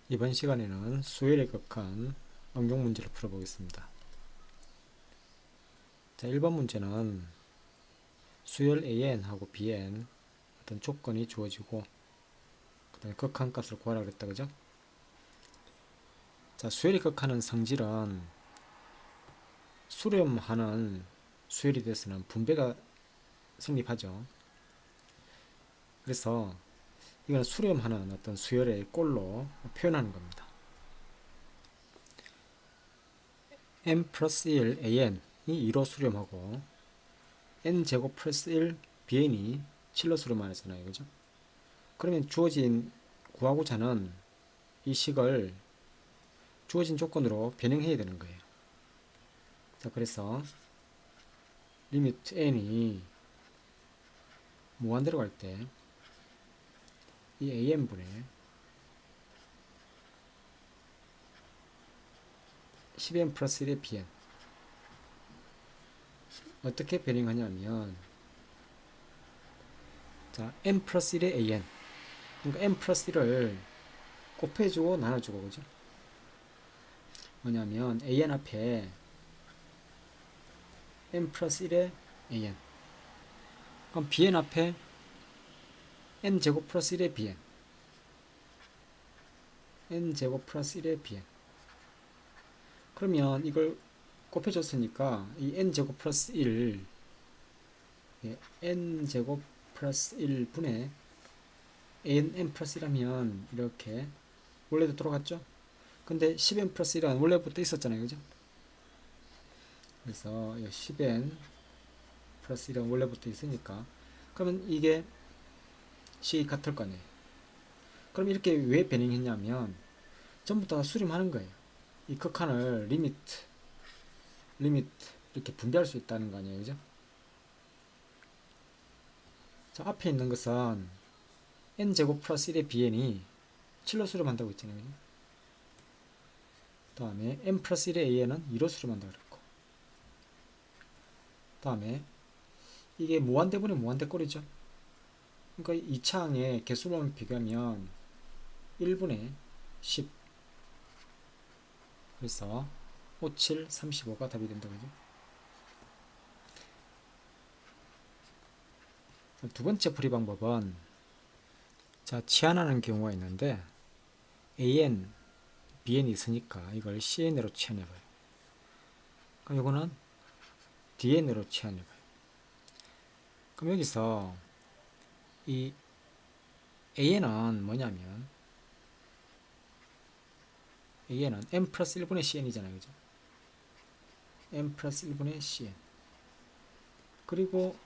이번 시간에는 수열에 극한 응용 문제를 풀어보겠습니다. 자, 1번 문제는 수열 AN하고 BN 어떤 조건이 주어지고 그 다음에 극한값을 구하라 그랬다, 그죠? 자, 수열이 극한은 성질은 수렴하는 수열이 돼서는 분배가 성립하죠. 그래서 이건 수렴하는 어떤 수열의 꼴로 표현하는 겁니다. n 플러스 1 AN이 2로 수렴하고 n제곱 플러스 1 BN이 7로 수렴하잖아요, 그죠? 그러면 주어진 구하고자 하는 이 식을 주어진 조건으로 변형해야 되는 거예요. 자, 그래서 리미트 n이 무한대로 갈 때 이 an분의 10n 플러스 1의 bn 어떻게 변형하냐면, 자, n 플러스 1의 an, 그러니까 n 플러스 1을 곱해주고 나눠주고, 그죠? 뭐냐면 an 앞에 n 플러스 1의 an, 그럼 bn 앞에 n 제곱 플러스 1의 bn, n 제곱 플러스 1의 bn. 그러면 이걸 곱해줬으니까 이 n 제곱 플러스 1, n 제곱 플러스 1분의 n 플러스 1하면 이렇게 원래도 돌아갔죠? 근데 10n 플러스 1은 원래부터 있었잖아요, 그죠? 그래서 10n 플러스 1은 원래부터 있으니까 그러면 이게 식이 같을 거 아니에요. 그럼 이렇게 왜 변형했냐면 전부 다 수렴하는 거예요. 이 극한을 리미트 이렇게 분배할 수 있다는 거 아니에요, 그죠? 자, 앞에 있는 것은 n제곱 플러스 1의 bn이 7로 수렴한다고 했잖아요, 그죠? 다음에 n 플러스 1의 an은 2로 수렴한다고 그랬고, 다음에 이게 무한대분의 무한대꼴이죠. 그러니까 이 창의 개수만 비교하면 1분의 10, 그래서 5, 7, 35가 답이 된다, 그죠? 두 번째 풀이 방법은, 자, 치환하는 경우가 있는데 AN, BN이 있으니까 이걸 CN으로 치환해봐요. 그럼 이거는 DN으로 치환해봐요. 그럼 여기서 이 AN은 뭐냐면 AN은 M 플러스 1분의 CN이잖아요, 그죠? M 플러스 1분의 CN. 그리고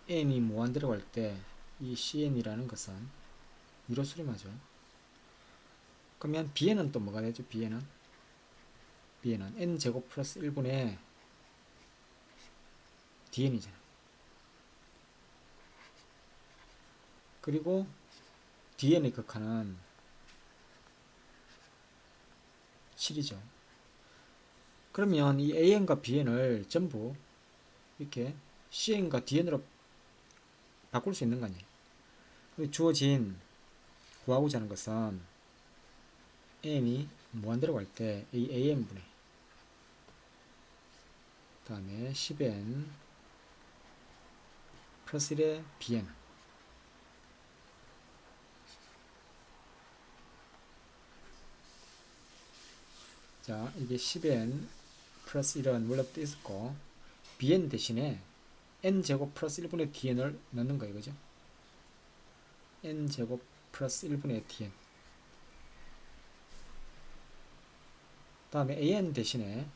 n이 무한대로 갈 때 이 CN이라는 것은 2로 수렴하죠. 그러면 bn은 또 뭐가 되죠? bn은 n제곱 플러스 1분의 dn이잖아요. 그리고 dn의 극한은 7이죠. 그러면 이 an과 bn을 전부 이렇게 cn과 dn으로 바꿀 수 있는 거 아니에요. 주어진 구하고자 하는 것은 n이 무한대로 갈 때 이 an분의 다음에 10n 플러스 1의 bn. 자, 이게 10n 플러스 1은 원래부터 있었고 bn 대신에 n제곱 플러스 1분의 dn을 넣는 거예요, 그죠? n제곱 플러스 1분의 dn. 다음에 an 대신에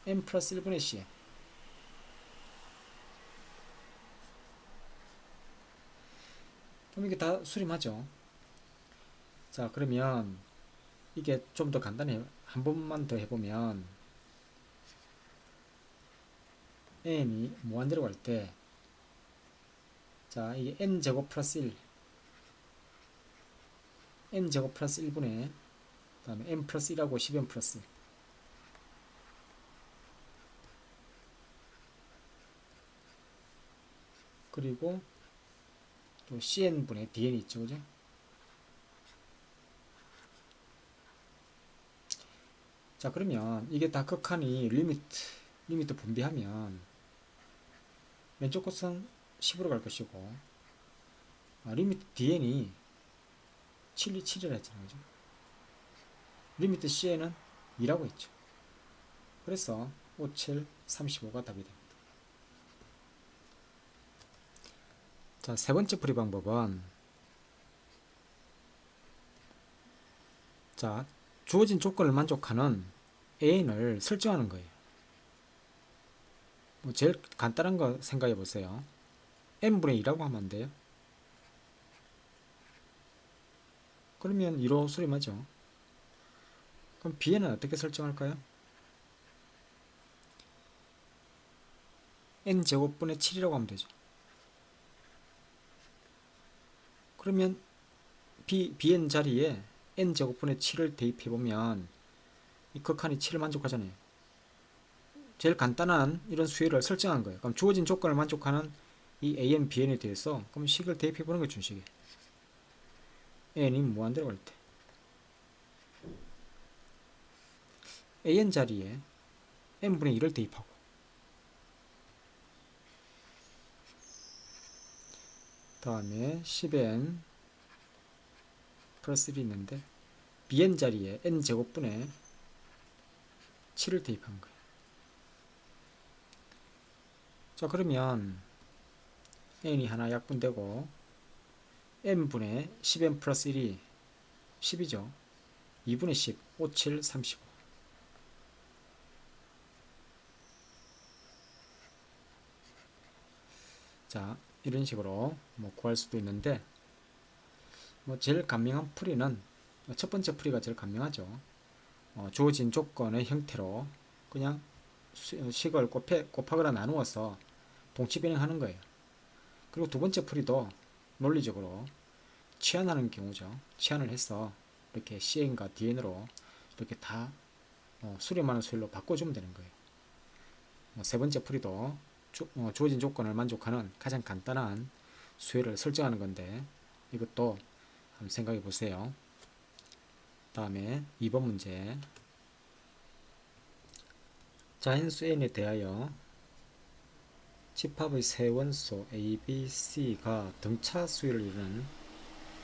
n 플러스 1분의 cn. 그럼 이게 다 수렴하죠. 자, 그러면 이게 좀 더 간단해요. 한 번만 더 해보면 n이 무한대로 갈 때, 자, 이게 n제곱 플러스 1, n제곱 플러스 1분의 다음에 n 플러스 1하고 10n 플러스 1. 그리고 또 cn분의 dn이 있죠, 그죠? 자, 그러면 이게 다 극한이 리미트 분비하면 왼쪽 것은 10으로 갈 것이고, 리미트 DN이 7이라 했잖아요. 그죠? 리미트 CN은 2라고 했죠. 그래서 5, 7, 35가 답이 됩니다. 자, 세 번째 풀이 방법은, 자, 주어진 조건을 만족하는 AN을 설정하는 거예요. 뭐 제일 간단한 거 생각해 보세요. n분의 2라고 하면 안 돼요? 그러면 2로 수렴하죠. 그럼 bn은 어떻게 설정할까요? n제곱분의 7이라고 하면 되죠. 그러면 bn 자리에 n제곱분의 7을 대입해보면 이 극한이 7을 만족하잖아요. 제일 간단한 이런 수위를 설정한 거예요. 그럼 주어진 조건을 만족하는 이 an, bn에 대해서 그럼 식을 대입해보는 게 준식이에요. n이 무한대로 갈 때 an 자리에 n분의 1을 대입하고, 다음에 10n 플러스 1이 있는데 bn 자리에 n제곱분의 7을 대입한 거예요. 자, 그러면 n이 하나 약분되고 n분의 10n 플러스 1이 10이죠. 2분의 10, 5, 7, 35. 자, 이런 식으로 뭐 구할 수도 있는데, 뭐 제일 간명한 풀이는 첫 번째 풀이가 제일 간명하죠. 주어진 조건의 형태로 그냥 식을 곱하거나 나누어서 동치 변형하는 거예요. 그리고 두 번째 풀이도 논리적으로 치환하는 경우죠. 치환을 해서 이렇게 CN과 DN으로 이렇게 다 수렴하는 수열로 바꿔주면 되는 거예요. 세 번째 풀이도 주어진 조건을 만족하는 가장 간단한 수열을 설정하는 건데, 이것도 한번 생각해 보세요. 다음에 2번 문제. 자연수 n에 대하여 집합의 세 원소 A, B, C가 등차 수열을 이루는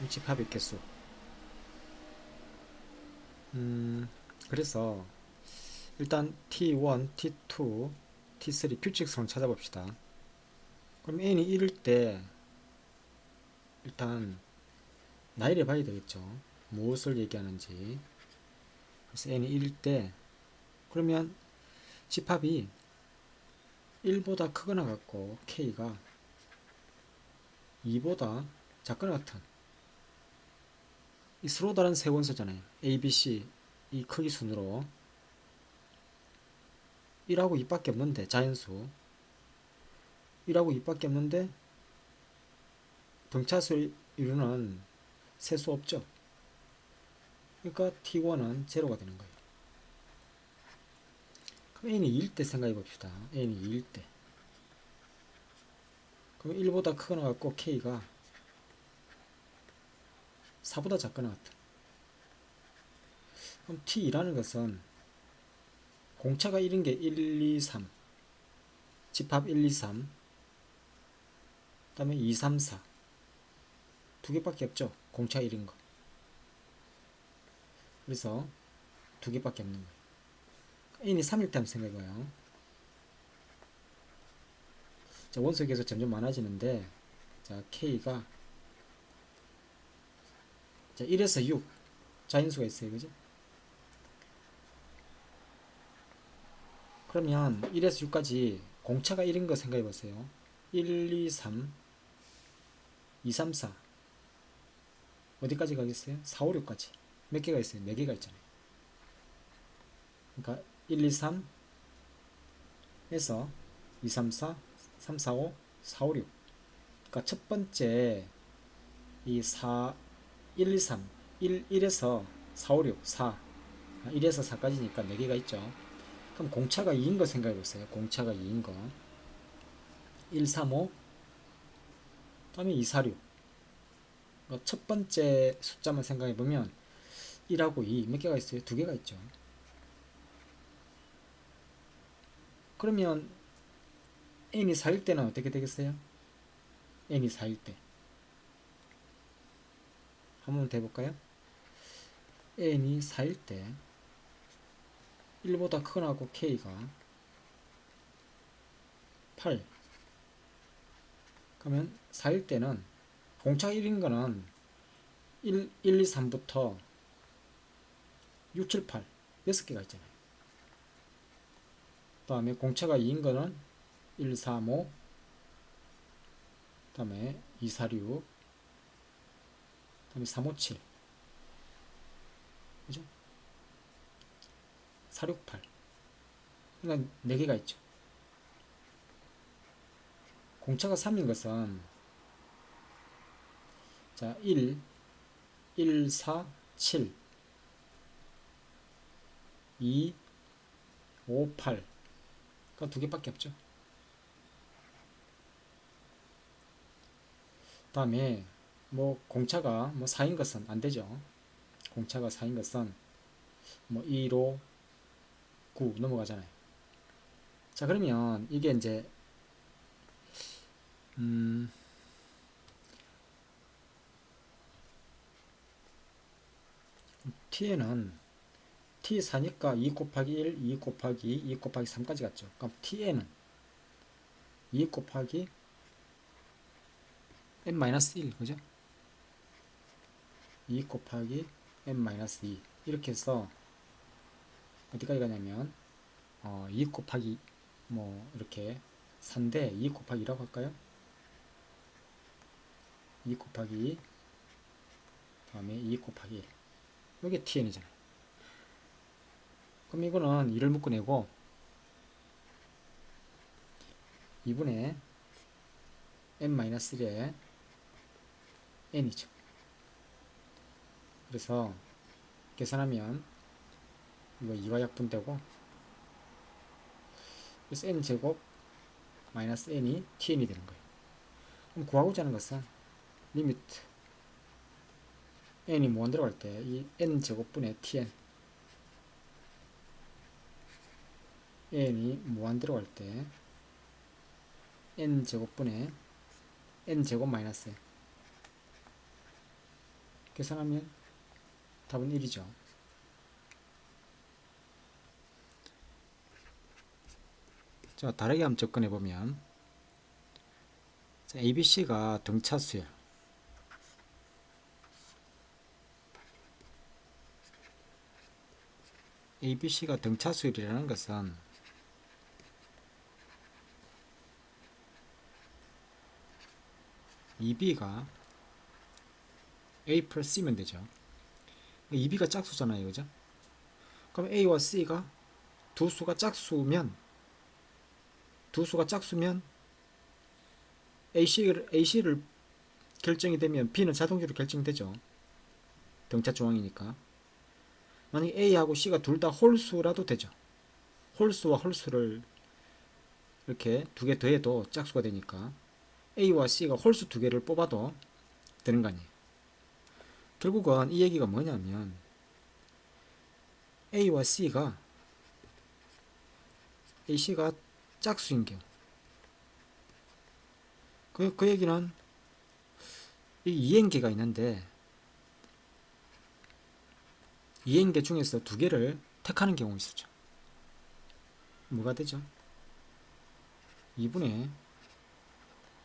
집합의 개수. 그래서 일단 T1, T2, T3 규칙성을 찾아봅시다. 그럼 n이 1일 때 일단 나이를 봐야 되겠죠. 무엇을 얘기하는지. 그래서 n이 1일 때 그러면 집합이 1보다 크거나 같고 k가 2보다 작거나 같은 이 서로 다른 세 원소잖아요. A, B, C 이 크기 순으로 1하고 2밖에 없는데, 자연수 1하고 2밖에 없는데 등차수 이루는 세수 없죠. 그러니까 T1은 제로가 되는 거예요. 그럼 n이 2일 때 생각해 봅시다. n이 2일 때 그럼 1보다 크거나 같고 k가 4보다 작거나 같은, 그럼 T라는 것은 공차가 1인 게 1, 2, 3 집합 1, 2, 3, 그 다음에 2, 3, 4 두 개밖에 없죠. 공차 1인 거. 그래서 두 개밖에 없는 거예요. n이 3일 때 한번 생각해봐요. 자, 원소의 개수 점점 많아지는데, 자, k가 자, 1에서 6 자인수가 있어요. 그죠? 그러면 1에서 6까지 공차가 1인 거 생각해 보세요. 1, 2, 3, 2, 3, 4 어디까지 가겠어요? 4, 5, 6까지 몇 개가 있어요? 4개가 있잖아요. 그러니까 1, 2, 3 에서 2, 3, 4, 3, 4, 5, 4, 5, 6. 그러니까 첫 번째 이 4, 1, 2, 3 1에서 4, 5, 6, 4 1에서 4까지니까 4개가 있죠. 그럼 공차가 2인 거 생각해 보세요. 공차가 2인 거 1, 3, 5 다음에 2, 4, 6. 첫 번째 숫자만 생각해 보면 1하고 2 몇 개가 있어요? 2개가 있죠. 그러면 n이 4일 때는 어떻게 되겠어요? n이 4일 때 한번 더 해볼까요? n이 4일 때 1보다 크거나 하고 k가 8. 그러면 4일 때는 공차가 1인 거는 1, 2, 3부터 6, 7, 8 6개가 있잖아요. 그 다음에 공차가 2인 거는 1, 3, 5, 그 다음에 2, 4, 6, 그 다음에 3, 5, 7, 그죠? 4, 6, 8. 그러니까 4개가 있죠. 공차가 3인 것은 자 1, 1, 4, 7, 2, 5, 8. 그러니까 2개밖에 없죠. 그 다음에 뭐 공차가 뭐 4인 것은 안 되죠. 공차가 4인 것은 뭐 2, 5, 9 넘어가잖아요. 자 그러면 이게 이제 t에는 t4니까 2 곱하기 1, 2 곱하기 2, 2 곱하기 3까지 갔죠. 그럼 t에는 2 곱하기 n-1 그죠? 2 곱하기 n-2 이렇게 해서 어디까지 가냐면 2 곱하기 뭐 이렇게 4인데 2 곱하기 2라고 할까요? 2 곱하기 2 다음에 2 곱하기 1 이게 tn이잖아요. 그럼 이거는 2를 묶어내고 2분의 n-1에 n이죠. 그래서 계산하면 이거 2와 약분되고 그래서 n제곱 마이너스 n이 tn이 되는 거예요. 그럼 구하고자 하는 것은 리미트 n이 무한 들어갈 때 이 n제곱분의 tn n이 무한 들어갈 때 n제곱분의 n제곱 마이너스 n 계산하면 답은 1이죠. 자, 다르게 한번 접근해보면 ABC가 등차수열 ABC가 등차수열이라는 것은 EB가 A 플러스 C면 되죠. EB가 짝수잖아요. 그죠? 그럼 A와 C가 두 수가 짝수면 AC를 결정이 되면 B는 자동적으로 결정되죠. 등차 중앙이니까. 만약에 A하고 C가 둘 다 홀수라도 되죠. 홀수와 홀수를 이렇게 두 개 더해도 짝수가 되니까 A와 C가 홀수 두 개를 뽑아도 되는 거 아니에요. 결국은 이 얘기가 뭐냐면 A와 C가 AC가 짝수인 경우 그 얘기는 이 이행계가 있는데 이행계 중에서 두 개를 택하는 경우 있었죠. 뭐가 되죠? 2분의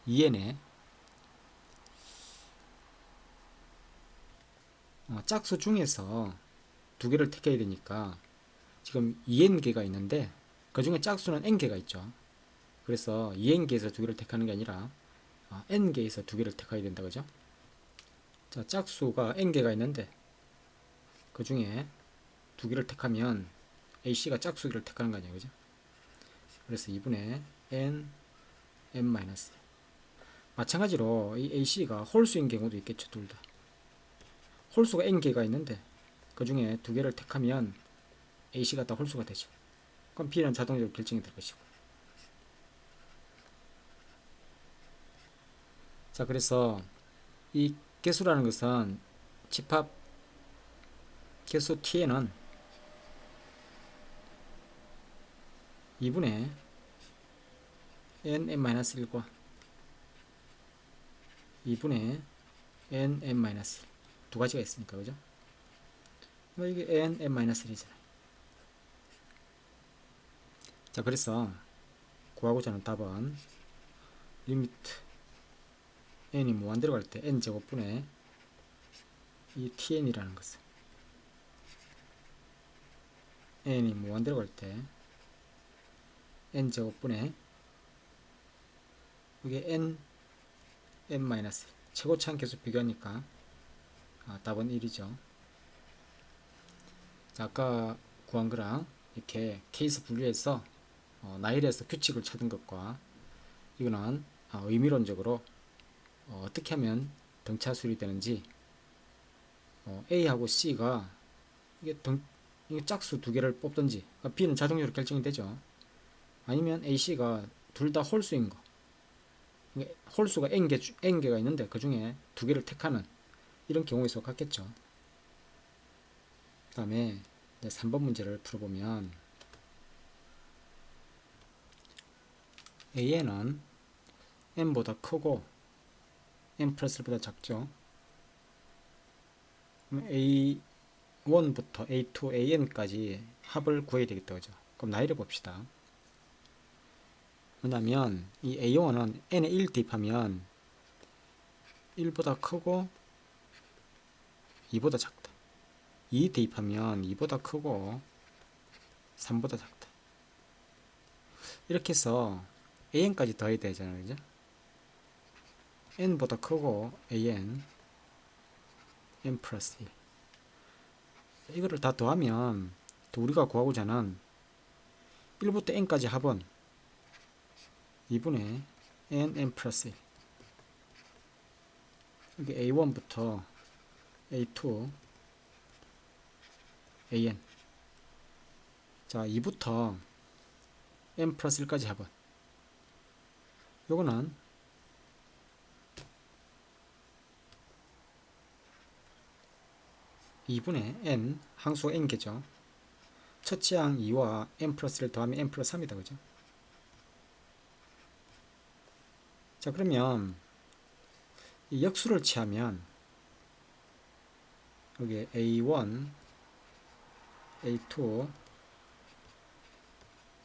2n에 짝수 중에서 두 개를 택해야 되니까 지금 2n개가 있는데 그 중에 짝수는 n개가 있죠. 그래서 2n개에서 두 개를 택하는 게 아니라 n개에서 두 개를 택해야 된다. 그죠? 자, 짝수가 n개가 있는데 그 중에 두 개를 택하면 AC가 짝수를 택하는 거 아니에요. 그죠? 그래서 2분의 n, n-. 마찬가지로 이 AC가 홀수인 경우도 있겠죠. 둘 다. 홀수가 n개가 있는데 그 중에 두 개를 택하면 AC가 다 홀수가 되죠. 그럼 B는 자동적으로 결정이 될 것이고. 자, 그래서 이 개수라는 것은 집합 개수 T에는 2분의 n(n-1)과 2분의 n(n-1) 두 가지가 있으니까, 그죠? 이게 n(n-1)이잖아요. 자, 그래서 구하고자 하는 답은 리미트 n이 무한대로 갈 때 n제곱분의 이 tn이라는 것은 n이 무한대로 갈 때 n제곱분의 이게 n(n-1) 최고차항 계수 비교하니까 답은 1이죠. 자, 아까 구한 거랑 이렇게 케이스 분류해서 나일에서 규칙을 찾은 것과 이거는 의미론적으로 어떻게 하면 등차 수립되는지 A하고 C가 이게 짝수 두 개를 뽑든지 B는 자동적으로 결정이 되죠. 아니면 A, C가 둘 다 홀수인 거, 홀수가 N개가 있는데 그 중에 두 개를 택하는 이런 경우에 속하겠죠. 그 다음에 3번 문제를 풀어보면 A에는 n보다 크고 n 플러스 1보다 작죠. 그럼 A1부터 A2, AN까지 합을 구해야 되겠다, 그죠? 그럼 나이를 봅시다. 왜냐면 이 A1은 n에 1 대입하면 1보다 크고 2보다 작다. 2 대입하면 2보다 크고 3보다 작다. 이렇게 해서 AN까지 더해야 되잖아요, 그죠? n보다 크고 AN, n 플러스 1. 이거를 다 더하면 또 우리가 구하고자 하는 1부터 n까지 합은 2분의 n 플러스 1. 여기 A1부터 A2, AN. 자, 2부터 n 플러스 1까지 합은 요거는 2분의 n, 항수가 n개죠. 첫째 항 2와 n 플러스 1을 더하면 n 플러스 3이다, 그죠? 자, 그러면 이 역수를 취하면 여기 A1, A2,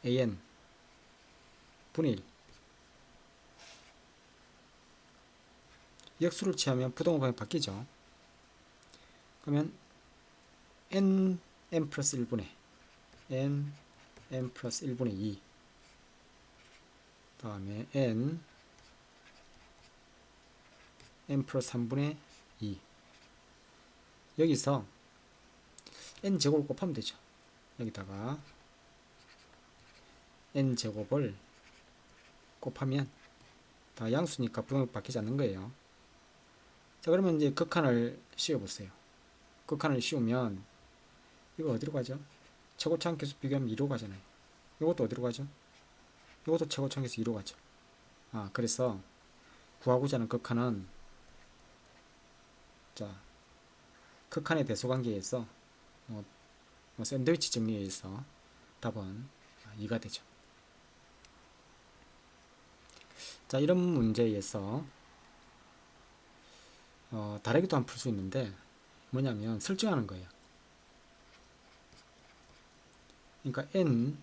AN 분의 1. 역수를 취하면 부동호 방향이 바뀌죠. 그러면 n 플러스 1분의 n 플러스 1분의 2 다음에 n 플러스 3분의 2. 여기서 n 제곱을 곱하면 되죠. 여기다가 n 제곱을 곱하면 다 양수니까 부동이 바뀌지 않는 거예요. 자, 그러면 이제 극한을 씌워보세요. 극한을 씌우면 이거 어디로 가죠? 최고차항 계수 비교하면 2로 가잖아요. 이것도 어디로 가죠? 이것도 최고차항 계수 2로 가죠. 그래서 구하고자 하는 극한은 자, 극한의 대소관계에서 샌드위치 정리에 의해서 답은 2가 되죠. 자, 이런 문제에서 다르게도 한번 풀 수 있는데 뭐냐면 설정하는 거예요. 그러니까 AN이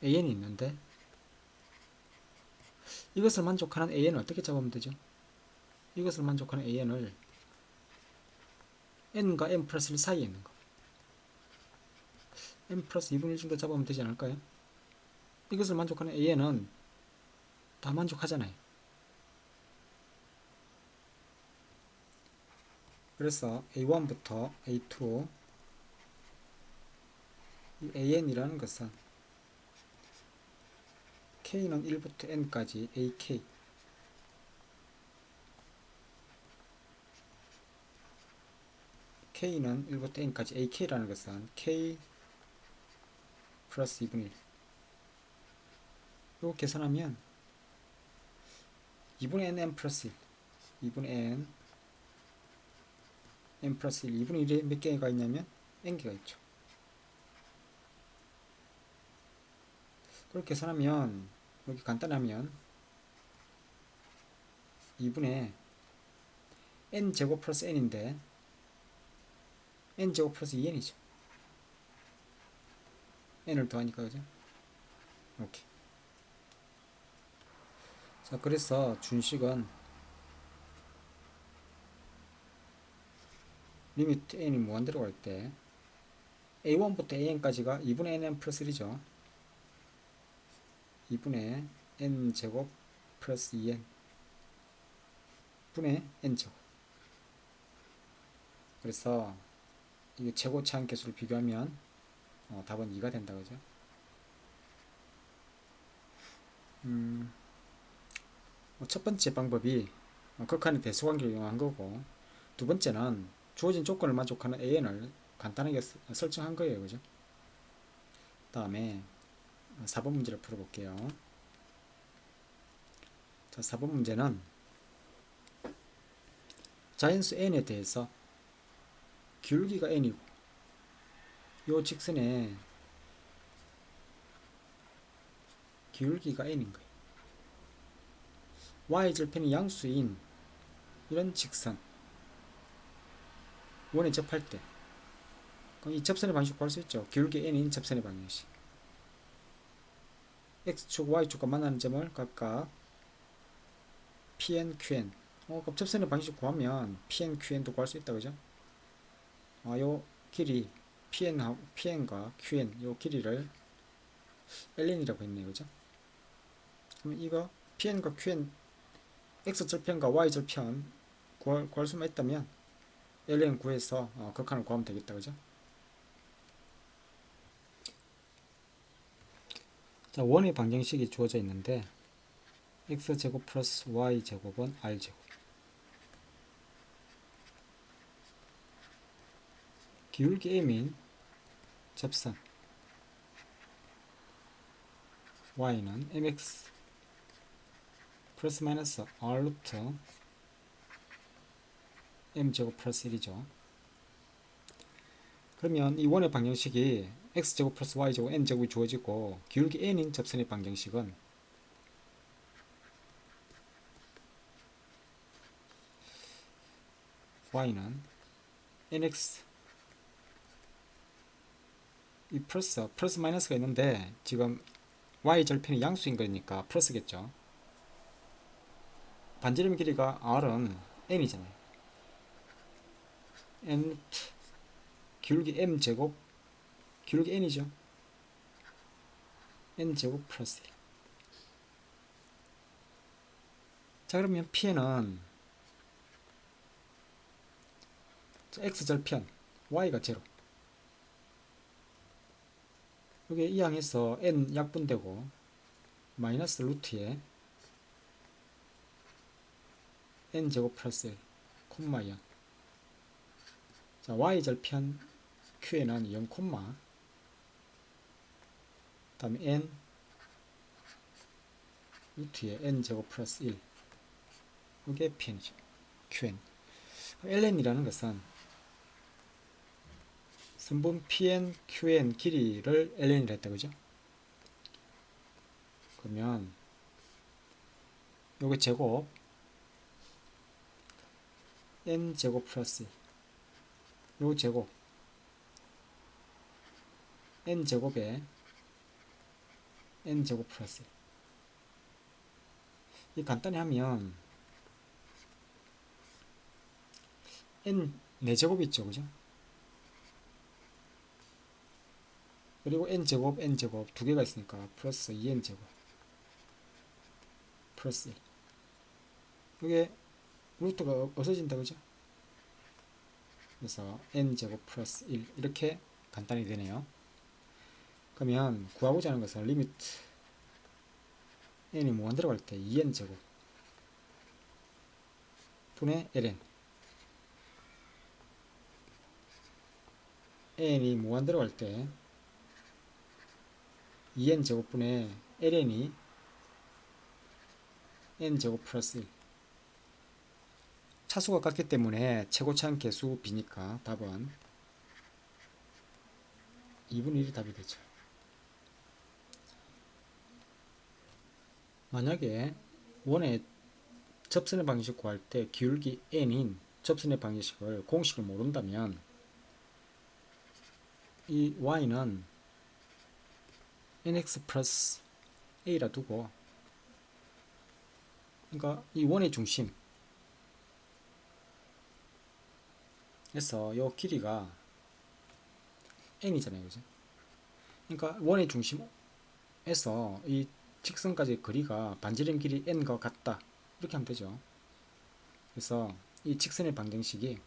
있는데 이것을 만족하는 AN을 어떻게 잡으면 되죠? 이것을 만족하는 AN을 n과 n 플러스 1 사이에 있는 거 n 플러스 2분의 1 정도 잡으면 되지 않을까요? 이것을 만족하는 AN은 다 만족하잖아요. 그래서 A1부터 A2 이 AN이라는 것은 K는 1부터 N까지 AK K는 1부터 N까지 AK라는 것은 K 플러스 2분의 1 이거 계산하면 2분의 N 플러스 1 2분의 N 플러스 1 2분의 1에 몇 개가 있냐면 N개가 있죠. 그렇게 계산하면 여기 간단하면 2분의 n제곱 플러스 n인데 n제곱 플러스 2n이죠. n을 더하니까 그죠? 이렇게. 자, 그래서 준식은 리미트 n이 무한대로 갈 때 a1부터 an까지가 2분의 nn 플러스 1이죠. 2분의 n제곱 플러스 2n 분의 n제곱. 그래서 이게 최고차항 개수를 비교하면 답은 2가 된다 그죠? 첫 번째 방법이 극한의 대수관계를 이용한 거고, 두 번째는 주어진 조건을 만족하는 an을 간단하게 설정한 거예요 그죠? 다음에 4번 문제를 풀어볼게요. 자, 4번 문제는 자연수 n에 대해서 기울기가 n이고 이 직선의 기울기가 n인 거예요. y절편이 양수인 이런 직선 원에 접할 때 그럼 이 접선의 방식 구할 수 있죠. 기울기 n인 접선의 방정식. x축 y축과 만나는 점을 각각 pn, qn. 그럼 접선의 방식 구하면 pn, qn도 구할 수 있다 그죠? 요 길이 pn과 qn 요 길이를 ln이라고 했네요 그죠? 그럼 이거 pn과 qn x절편과 y절편 구할 수만 있다면 ln 구해서 극한을 구하면 되겠다 그죠? 자, 원의 방정식이 주어져 있는데 x제곱 플러스 y제곱은 r제곱, 기울기 m인 접선 y는 mx 플러스 마이너스 r 루트 m제곱 플러스 1이죠. 그러면 이 원의 방정식이 x제곱 플러스 y제곱 n제곱이 주어지고 기울기 n인 접선의 방정식은 y는 nx 이 플러스 마이너스가 있는데 지금 y절편이 양수인 거니까 플러스겠죠. 반지름 길이가 r은 n이잖아요. n 기울기 m제곱 기울기 n이죠. n제곱 플러스 1. 자, 그러면 pn은 x절편 y가 0 여기 이항해서 n 약분되고 마이너스 루트에 n제곱 플러스 1 콤마 0. 자, y절편 q에는 0 콤마 다음에 n 루트에 n제곱 플러스 1 이게 pn이죠. qn. ln이라는 것은 선분 pn, qn 길이를 ln이라 했다 그죠? 그러면 요게 제곱 n제곱 플러스 1 요 제곱 n제곱에 n제곱 플러스 1. 이 간단히 하면 n 4제곱이 있죠 그죠? 그리고 n제곱 n제곱 두 개가 있으니까 플러스 2n제곱 플러스 1. 이게 루트가 없어진다 그죠? 그래서 n제곱 플러스 1 이렇게 간단히 되네요. 그러면 구하고자 하는 것은 리미트 n이 무한대로 갈 때 2n제곱 분의 ln, n이 무한대로 갈 때 2n제곱 분의 ln이 n제곱 플러스 1. 차수가 같기 때문에 최고차항 개수 b니까 답은 2분의 1이 답이 되죠. 만약에 원의 접선의 방정식 구할 때 기울기 n인 접선의 방정식을 공식을 모른다면 이 y는 nx 플러스 a라 두고, 그러니까 이 원의 중심에서 요 길이가 n이잖아요, 그죠? 그러니까 원의 중심에서 이 직선까지의 거리가 반지름 길이 n과 같다, 이렇게 하면 되죠. 그래서 이 직선의 방정식이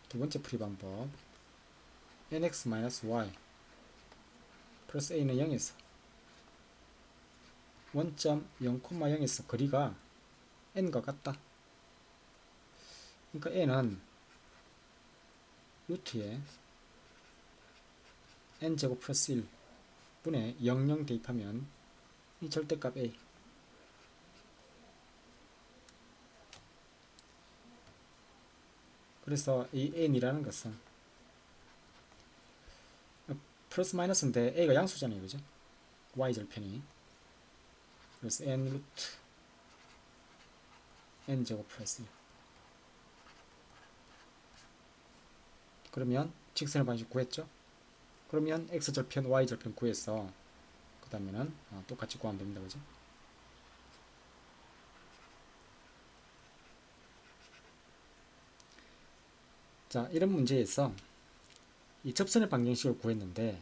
두 번째 풀이 방법, nx-y 플러스 a는 0에서 원점 0,0에서 거리가 n과 같다. 그러니까 n은 루트에 n제곱 플러스 1 분의 00 대입하면 이 절대값 a, 그래서 이 n이라는 것은 플러스 마이너스인데 a가 양수잖아요, 그죠? y절편이. 그래서 n 루트 n제곱 플러스 1. 그러면 직선의 방식 구했죠? 그러면 x절편 y절편 구해서 그 다음에는 똑같이 구하면 됩니다, 그죠? 자, 이런 문제에서 이 접선의 방정식을 구했는데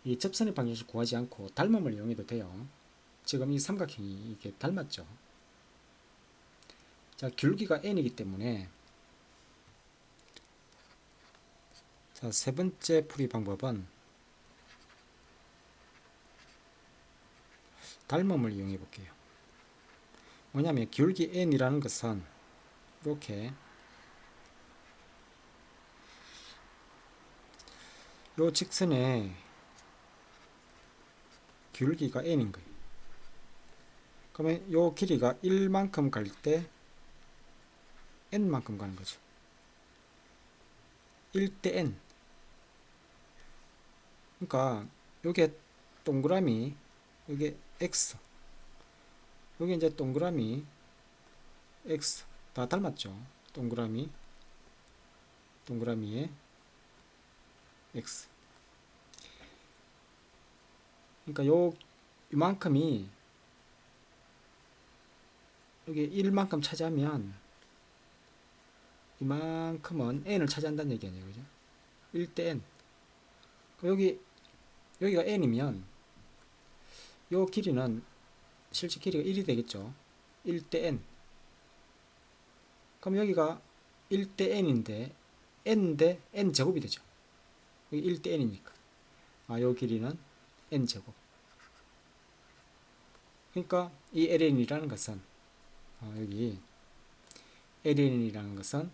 이 접선의 방정식을 구하지 않고 닮음을 이용해도 돼요. 지금 이 삼각형이 이게 닮았죠. 자, 기울기가 n이기 때문에, 자, 세 번째 풀이 방법은 닮음을 이용해 볼게요. 뭐냐면 기울기 n이라는 것은 이렇게 요 직선의 기울기가 n인 거예요. 그러면 요 길이가 1만큼 갈 때 n만큼 가는 거죠. 1대 n. 그러니까 요게 동그라미, 요게 x, 요게 이제 동그라미 x 다 닮았죠. 동그라미, 동그라미에 x. 그러니까 요만큼이 여기 1만큼 차지하면 이만큼은 n을 차지한다는 얘기 아니에요, 그죠? 1대 n. 여기가 n이면 요 길이는 실제 길이가 1이 되겠죠. 1대 n. 그럼 여기가 1대 n인데 n인데 n 제곱이 되죠. 여기 1대 n이니까. 요 길이는 n 제곱. 그러니까 이 ln이라는 것은 여기 ln이라는 것은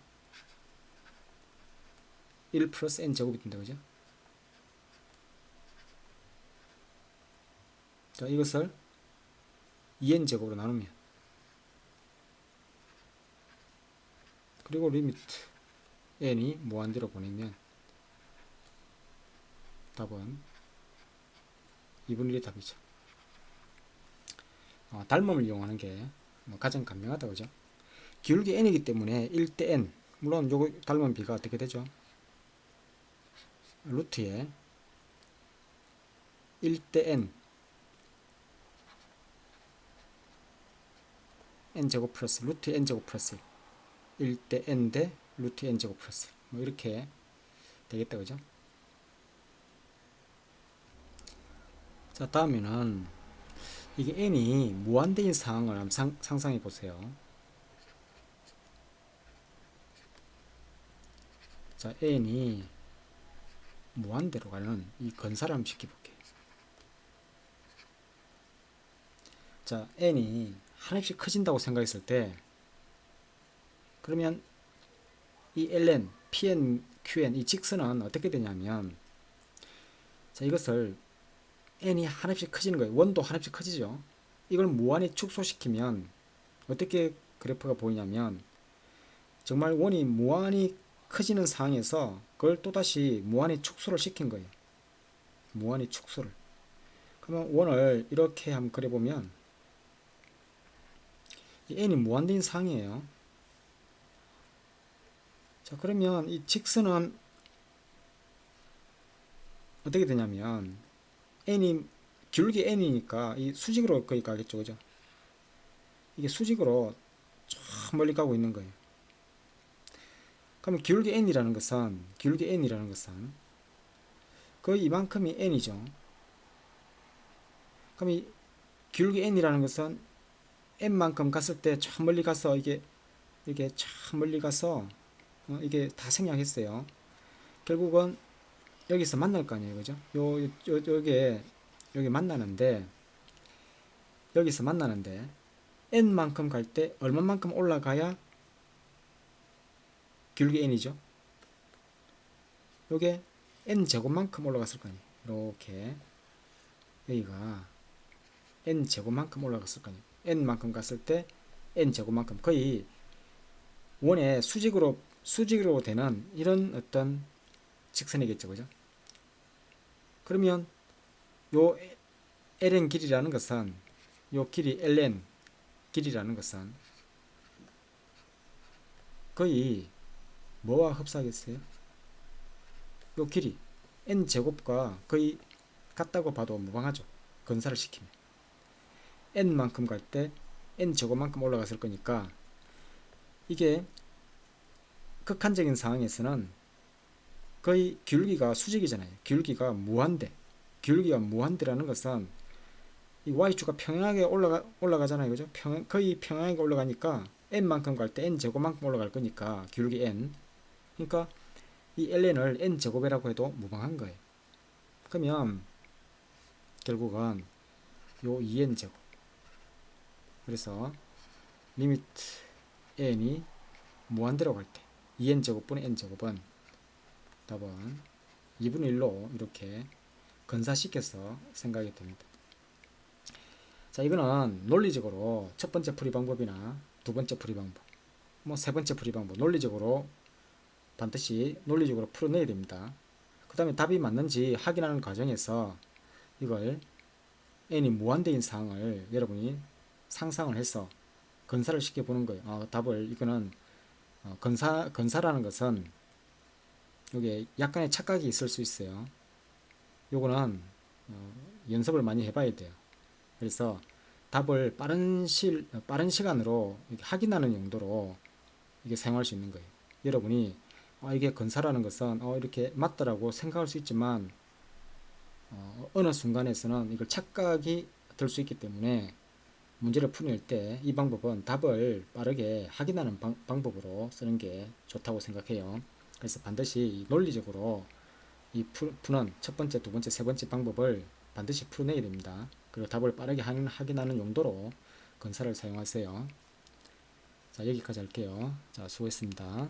1 플러스 n 제곱이 된다, 그죠? 자, 이것을 2n 제곱으로 나누면, 그리고 리미트 n이 무한대로 보내면 답은 2분의 1이 답이죠. 닮음을 이용하는 게 가장 간명하다, 그죠? 기울기 n이기 때문에 1대 n, 물론 요거 닮은 비가 어떻게 되죠? 루트에 1대 n n제곱 플러스 루트 n제곱 플러스 1, 1대 n 대 루트 n제곱 플러스 1, 뭐 이렇게 되겠다, 그죠? 자, 다음에는 이게 n이 무한대인 상황을 한번 상상해 보세요. 자, n이 무한대로 가는 이 건사를 한번 시켜볼게요. 자, n이 하나씩 커진다고 생각했을 때, 그러면 이 ln, pn, qn 이 직선은 어떻게 되냐면, 자, 이것을 n이 하나씩 커지는 거예요. 원도 하나씩 커지죠. 이걸 무한히 축소시키면 어떻게 그래프가 보이냐면, 정말 원이 무한히 커지는 상황에서 그걸 또다시 무한히 축소를 시킨 거예요. 무한히 축소를. 그러면 원을 이렇게 한번 그려보면 이 n이 무한대인 상이에요. 자, 그러면 이 직선은 어떻게 되냐면 n이 기울기 n이니까 이 수직으로 거의 가겠죠, 그죠? 이게 수직으로 저 멀리 가고 있는 거예요. 그러면 기울기 n이라는 것은 거의 이만큼이 n이죠. 그럼 이 기울기 n이라는 것은 n만큼 갔을 때 저 멀리 가서 이게 저 멀리 가서 이게 다 생략했어요. 결국은 여기서 만날 거 아니에요, 그죠? 여기 만나는데 여기서 만나는데 n만큼 갈 때 얼마만큼 올라가야 기울기 n이죠? 요게 n 제곱만큼 올라갔을 거 아니에요. 이렇게 여기가 n 제곱만큼 올라갔을 거 아니에요. n만큼 갔을 때 n 제곱만큼 거의 원의 수직으로 되는 이런 어떤 직선이겠죠, 그죠? 그러면 요 ln 길이라는 것은 요 길이 ln 길이라는 것은 거의 뭐와 흡사하겠어요? 요 길이 n 제곱과 거의 같다고 봐도 무방하죠. 건사를 시키면 n만큼 갈 때 n 제곱만큼 올라갔을 거니까 이게 극한적인 상황에서는 거의 기울기가 수직이잖아요. 기울기가 무한대라는 것은 이 y축가 평행하게 올라가잖아요, 그죠? 거의 평행하게 올라가니까 n만큼 갈 때 n 제곱만큼 올라갈 거니까 기울기 n. 그러니까 이 ln을 n 제곱이라고 해도 무방한 거예요. 그러면 결국은 요 2n 제곱. 그래서 리미트 n이 무한대로 갈 때 2n 제곱분의 n 제곱은 답은 2분의 1로 이렇게 건사시켜서 생각이 됩니다. 자, 이거는 논리적으로 첫 번째 풀이 방법이나 두 번째 풀이 방법, 뭐 세 번째 풀이 방법, 논리적으로 반드시 논리적으로 풀어내야 됩니다. 그 다음에 답이 맞는지 확인하는 과정에서 이걸 n이 무한대인 사항을 여러분이 상상을 해서 건사를 시켜보는 거예요. 답을 이거는 건사라는 것은 여기에 약간의 착각이 있을 수 있어요. 요거는 연습을 많이 해봐야 돼요. 그래서 답을 빠른 시간으로 확인하는 용도로 이게 사용할 수 있는 거예요. 여러분이 이게 건사라는 것은 이렇게 맞다라고 생각할 수 있지만 어느 순간에서는 이걸 착각이 들 수 있기 때문에 문제를 풀어낼 때 이 방법은 답을 빠르게 확인하는 방법으로 쓰는 게 좋다고 생각해요. 그래서 반드시 논리적으로 이 푸는 첫 번째, 두 번째, 세 번째 방법을 반드시 풀어내야 됩니다. 그리고 답을 빠르게 확인하는 용도로 건사를 사용하세요. 자, 여기까지 할게요. 자, 수고했습니다.